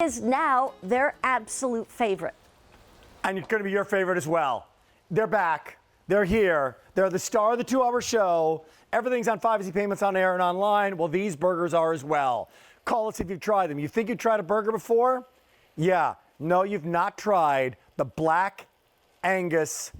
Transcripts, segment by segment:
is now their absolute favorite. And it's going to be your favorite as well. They're back. They're here. They're the star of the 2-hour show. Everything's on 5 Easy Payments on air and online. Well, these burgers are as well. Call us if you've tried them. You think you've tried a burger before? Yeah. No, you've not tried the Black Angus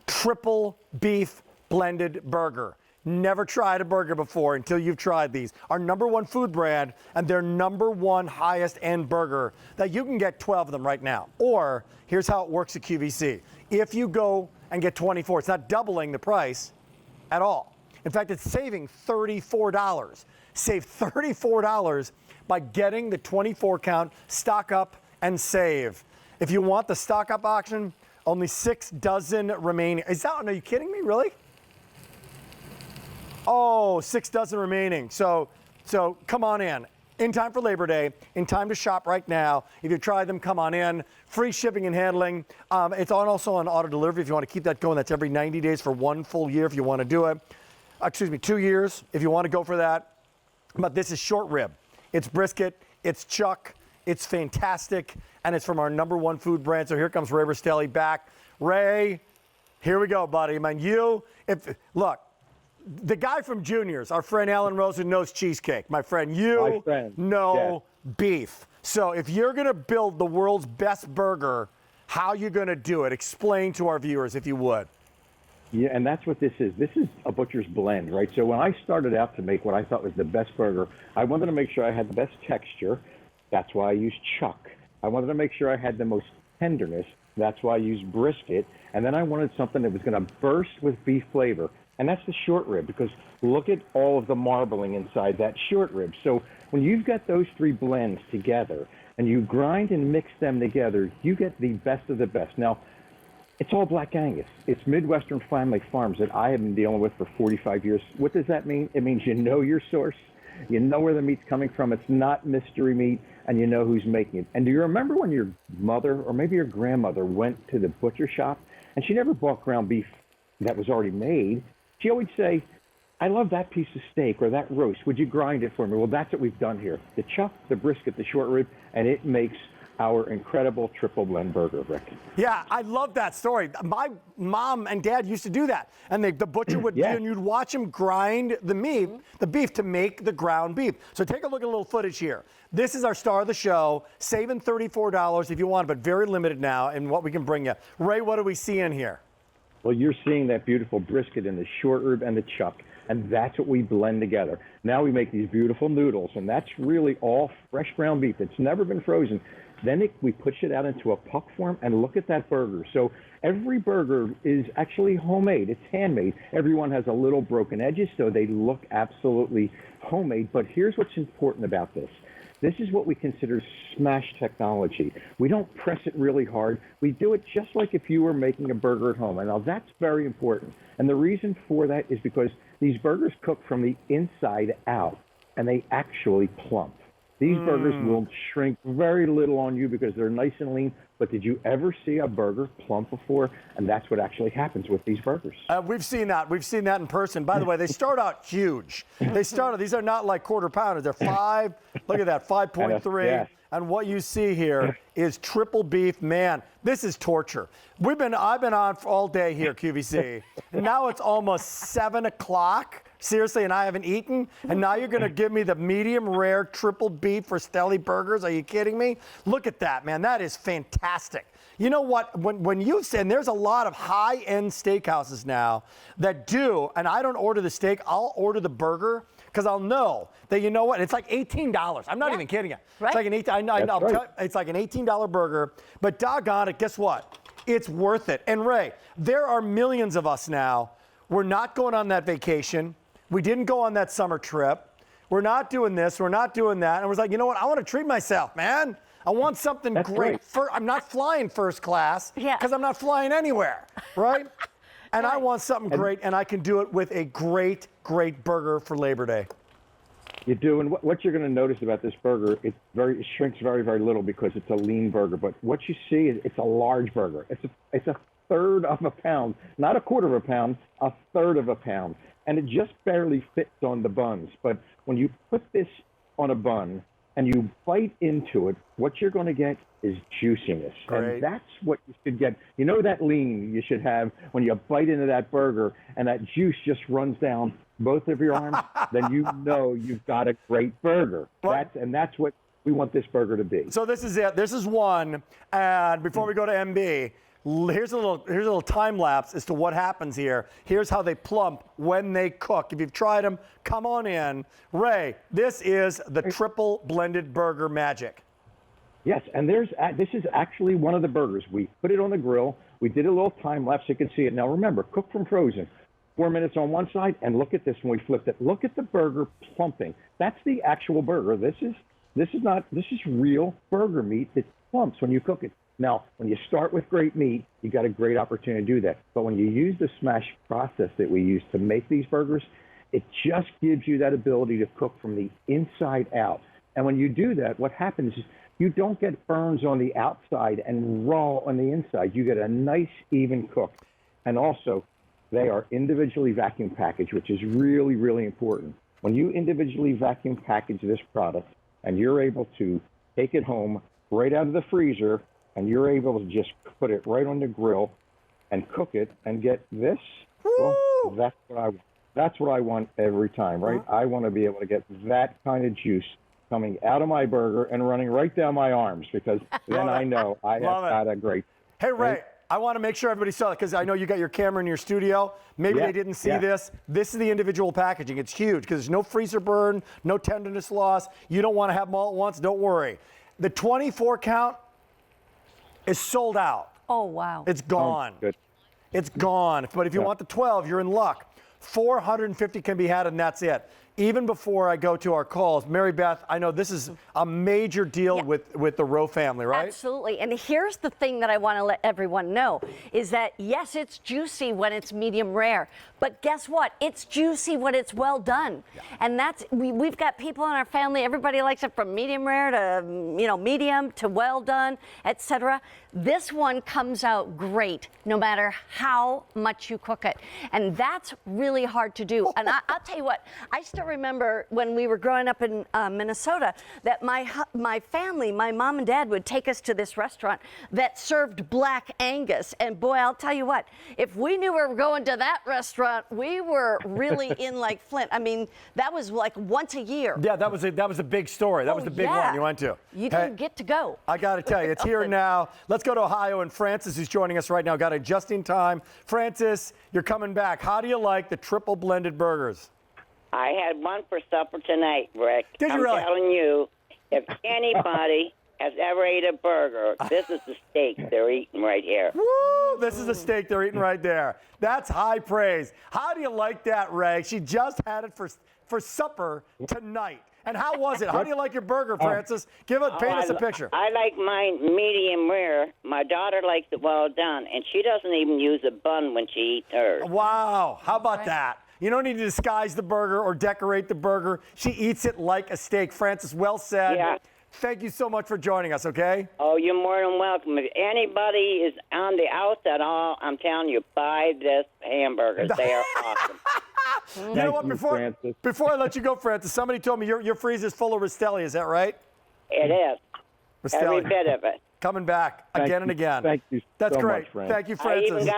triple beef blended burger. Never tried a burger before until you've tried these. Our #1 food brand and their #1 highest end burger that you can get 12 of them right now. Or here's how it works at QVC. If you go and get 24, it's not doubling the price at all. In fact, it's saving $34. Save $34 by getting the 24 count, stock up and save. If you want the stock up option, only 6 dozen remaining. Are you kidding me? Really? Oh, 6 dozen remaining. So come on in. In time for Labor Day, in time to shop right now. If you've tried them, come on in. Free shipping and handling. It's also on auto delivery if you want to keep that going. That's every 90 days for 1 full year if you want to do it. 2 years if you want to go for that. But this is short rib. It's brisket. It's chuck. It's fantastic. And it's from our #1 food brand. So here comes Ray Rastelli back. Ray, here we go, buddy. Man, look. The guy from Juniors, our friend Alan Rose, who knows cheesecake, my friend, know beef. So if you're going to build the world's best burger, how are you going to do it? Explain to our viewers, if you would. Yeah, and that's what this is. This is a butcher's blend, right? So when I started out to make what I thought was the best burger, I wanted to make sure I had the best texture. That's why I used chuck. I wanted to make sure I had the most tenderness. That's why I used brisket. And then I wanted something that was going to burst with beef flavor. And that's the short rib, because look at all of the marbling inside that short rib. So when you've got those 3 blends together and you grind and mix them together, you get the best of the best. Now, it's all Black Angus. It's Midwestern family farms that I have been dealing with for 45 years. What does that mean? It means you know your source. You know where the meat's coming from. It's not mystery meat, and you know who's making it. And do you remember when your mother or maybe your grandmother went to the butcher shop and she never bought ground beef that was already made? She always say, I love that piece of steak or that roast. Would you grind it for me? Well, that's what we've done here. The chuck, the brisket, the short rib, and it makes our incredible triple blend burger, Rick. Yeah, I love that story. My mom and dad used to do that. And the butcher would do, and you'd watch him grind the beef to make the ground beef. So take a look at a little footage here. This is our star of the show, saving $34 if you want, but very limited now in what we can bring you. Ray, what do we see in here? Well, you're seeing that beautiful brisket and the short rib and the chuck, and that's what we blend together. Now we make these beautiful noodles, and that's really all fresh ground beef. It's never been frozen. Then we push it out into a puck form, and look at that burger. So every burger is actually homemade. It's handmade. Everyone has a little broken edges, so they look absolutely homemade. But here's what's important about this. This is what we consider smash technology. We don't press it really hard. We do it just like if you were making a burger at home. And now that's very important. And the reason for that is because these burgers cook from the inside out, and they actually plump. These burgers will shrink very little on you because they're nice and lean. But did you ever see a burger plump before? And that's what actually happens with these burgers. We've seen that. We've seen that in person. By the way, they start out huge. These are not like quarter pounders. They're 5, look at that, 5.3. Yes. And what you see here is triple beef. Man, this is torture. I've been on all day here, QVC. And now it's almost 7 o'clock. Seriously, and I haven't eaten, and now you're going to give me the medium rare triple beef Rastelli burgers? Are you kidding me? Look at that, man. That is fantastic. You know what? When you say, and there's a lot of high-end steakhouses now that do, and I don't order the steak, I'll order the burger because I'll know that, you know what? It's like $18. I'm not even kidding you. Right. It's like an $18 burger, but doggone it, guess what? It's worth it. And Ray, there are millions of us now. We're not going on that vacation. We didn't go on that summer trip. We're not doing this. We're not doing that. And I was like, you know what? I want to treat myself, man. I want something great. I'm not flying first class because I'm not flying anywhere, right? And I want something great, and I can do it with a great, great burger for Labor Day. You do, and what you're going to notice about this burger, it shrinks very, very little because it's a lean burger. But what you see is it's a large burger. It's a third of a pound, not a quarter of a pound, a third of a pound. And it just barely fits on the buns. But when you put this on a bun, and you bite into it, what you're going to get is juiciness. Great. And that's what you should get. You know that lean you should have when you bite into that burger and that juice just runs down both of your arms, then you know you've got a great burger. Well, That's what we want this burger to be. So this is it. This is one. And before we go to MB, here's a little time lapse as to what happens here. Here's how they plump when they cook. If you've tried them, come on in. Ray, this is the triple blended burger magic. Yes, and this is actually one of the burgers. We put it on the grill. We did a little time lapse. You can see it. Now remember, cook from frozen. 4 minutes on one side, and look at this when we flipped it. Look at the burger plumping. That's the actual burger. This is real burger meat that plumps when you cook it. Now, when you start with great meat, you got a great opportunity to do that. But when you use the smash process that we use to make these burgers, it just gives you that ability to cook from the inside out. And when you do that, what happens is you don't get burns on the outside and raw on the inside. You get a nice, even cook. And also, they are individually vacuum packaged, which is really, really important. When you individually vacuum package this product and you're able to take it home right out of the freezer and you're able to just put it right on the grill and cook it and get this, well, that's what I want every time, right? I want to be able to get that kind of juice coming out of my burger and running right down my arms, because then I know I have got a great. Hey, Ray. I want to make sure everybody saw it because I know you got your camera in your studio. Maybe they didn't see this. This is the individual packaging. It's huge because there's no freezer burn, no tenderness loss. You don't want to have them all at once. Don't worry. The 24 count is sold out. Oh, wow. It's gone. Good. It's gone. But if you want the 12, you're in luck. 450 can be had, and that's it. Even before I go to our calls, Mary Beth, I know this is a major deal with the Rowe family, right? Absolutely. And here's the thing that I want to let everyone know is that, yes, it's juicy when it's medium rare. But guess what? It's juicy when it's well done. Yeah. And that's we've got people in our family, everybody likes it from medium rare to medium to well done, etc. This one comes out great no matter how much you cook it. And that's really hard to do. And I'll tell you what, I still remember when we were growing up in Minnesota that my family, my mom and dad would take us to this restaurant that served black Angus. And boy, I'll tell you what, if we knew we were going to that restaurant, we were really in like Flint. I mean, that was like once a year. Yeah, that was a big story. That was the big one you went to. You didn't get to go. I got to tell you, it's here now. Let's go to Ohio, and Francis is joining us right now. Got it just in time. Francis, you're coming back. How do you like the triple blended burgers? I had one for supper tonight, Rick. Did you I'm really? telling you, if anybody has ever ate a burger, this is the steak they're eating right here. Woo! This is the steak they're eating right there. That's high praise. How do you like that, Ray? She just had it for supper tonight. And how was it? How do you like your burger, Francis? Paint us a picture. I like mine medium rare. My daughter likes it well done, and she doesn't even use a bun when she eats hers. Wow, how about that? You don't need to disguise the burger or decorate the burger. She eats it like a steak. Francis, well said. Yeah. Thank you so much for joining us, okay? Oh, you're more than welcome. If anybody is on the outs at all, I'm telling you, buy this hamburger. They are awesome. You know what? Before I let you go, Francis, somebody told me your freezer's full of Rastelli. Is that right? It is. Rastelli. Every bit of it. Coming back again and again. Thank you. That's so great. Much, Francis. Thank you, Francis.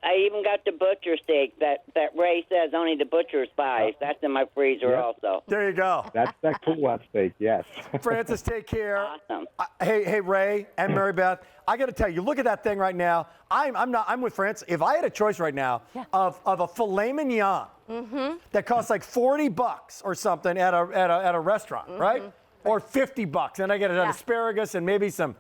I even got the butcher steak that Ray says only the butcher's buys. That's in my freezer also. There you go. That's that cool out steak, yes. Francis, take care. Awesome. Hey, Ray and Mary Beth, I got to tell you, look at that thing right now. I'm with Francis. If I had a choice right now of a filet mignon that costs like $40 or something at a restaurant, right? Or $50, and I get an asparagus and maybe some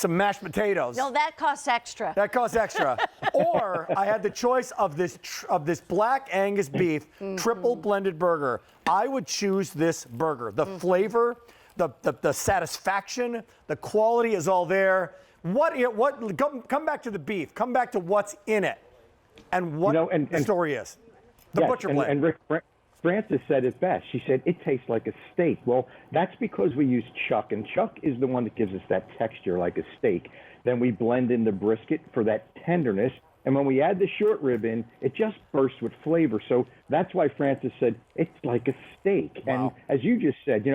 mashed potatoes. No, that costs extra. That costs extra. Or I had the choice of this black Angus beef triple blended burger. I would choose this burger. The flavor, the satisfaction, the quality is all there. Come back to the beef. Come back to what's in it, and what the story is. The butcher blend. And Rick, Francis said it best. She said, it tastes like a steak. Well, that's because we use chuck, and chuck is the one that gives us that texture like a steak. Then we blend in the brisket for that tenderness, And when we add the short rib in, it just bursts with flavor. So that's why Francis said it's like a steak. Wow. And as you just said,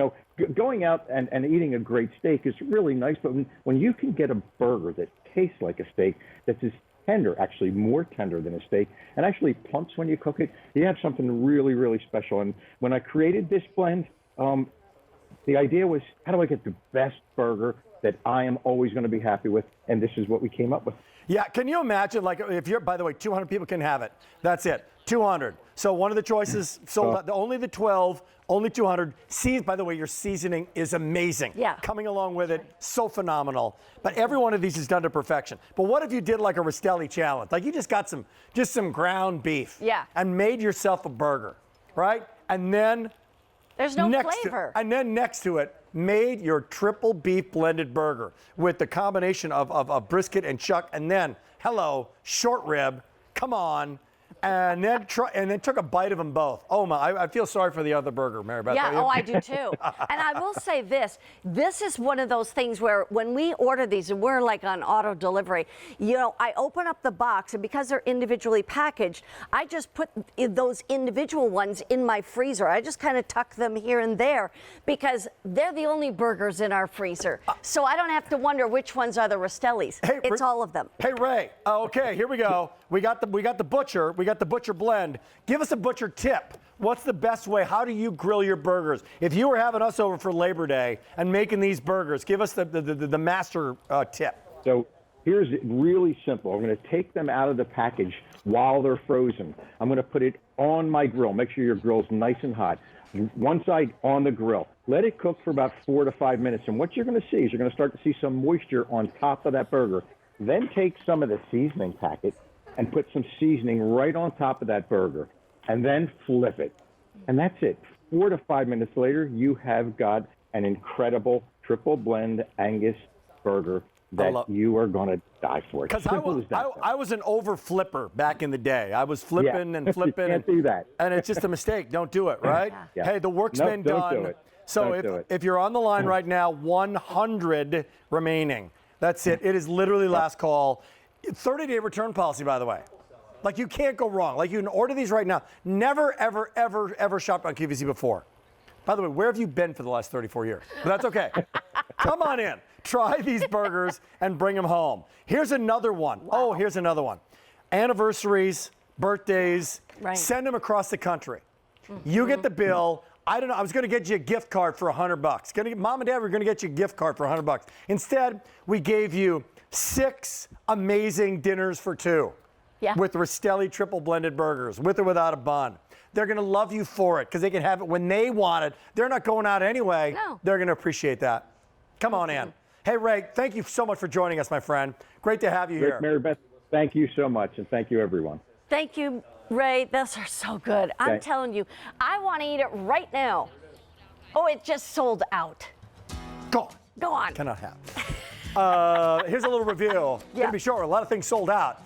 going out and eating a great steak is really nice. But when you can get a burger that tastes like a steak, that's as tender, actually more tender than a steak, and actually plumps when you cook it, you have something really, really special. And when I created this blend, the idea was, how do I get the best burger that I am always going to be happy with? And this is what we came up with. Yeah, can you imagine, like, if you're, by the way, 200 people can have it. That's it, 200. So one of the choices sold out, only the 12, only 200. By the way, your seasoning is amazing. Yeah. Coming along with it, so phenomenal. But every one of these is done to perfection. But what if you did like a Rastelli challenge? Like you just got some ground beef. Yeah. And made yourself a burger, right? And then There's no flavor. And then next to it, made your triple beef blended burger with the combination of brisket and chuck, and then, hello, short rib, come on, and then took a bite of them both. Oh my, I feel sorry for the other burger, Mary Beth. Yeah, I do too. And I will say this is one of those things where when we order these, and we're like on auto delivery, I open up the box, and because they're individually packaged, I just put those individual ones in my freezer. I just kind of tuck them here and there because they're the only burgers in our freezer. So I don't have to wonder which ones are the Rastellis. It's all of them. Hey, Ray, okay, here we go. We got the butcher. We got the butcher blend. Give us a butcher tip. What's the best way? How do you grill your burgers? If you were having us over for Labor Day and making these burgers, give us the master tip. So here's really simple. I'm going to take them out of the package while they're frozen. I'm going to put it on my grill. Make sure your grill's nice and hot. One side on the grill. Let it cook for about 4 to 5 minutes. And what you're going to see is you're going to start to see some moisture on top of that burger. Then take some of the seasoning packet and put some seasoning right on top of that burger, and then flip it. And that's it. 4 to 5 minutes later, you have got an incredible triple blend Angus burger that you are going to die for. Because I was an over flipper back in the day. I was flipping and flipping. You can't do that. And it's just a mistake. Don't do it, right? Yeah. Hey, the work's been done. Do it. So if you're on the line right now, 100 remaining. That's it. It is literally last call. 30-day return policy, by the way. Like, you can't go wrong. Like, you can order these right now. Never, ever, ever, ever shopped on QVC before. By the way, where have you been for the last 34 years? But that's okay. Come on in. Try these burgers and bring them home. Here's another one. Wow. Oh, here's another one. Anniversaries, birthdays, send them across the country. Mm-hmm. You get the bill. I don't know. I was going to get you a gift card for $100. Mom and Dad were going to get you a gift card for $100. Instead, we gave you 6 amazing dinners for 2 with Rastelli triple blended burgers, with or without a bun. They're going to love you for it because they can have it when they want it. They're not going out anyway. No. They're going to appreciate that. Come on in. Hey, Ray, thank you so much for joining us, my friend. Great to have you here. Mary Beth, thank you so much, and thank you, everyone. Thank you, Ray. Those are so good. I'm telling you, I want to eat it right now. Oh, it just sold out. Go on. Go on. Cannot have. Here's a little review. It's going to be short. A lot of things sold out.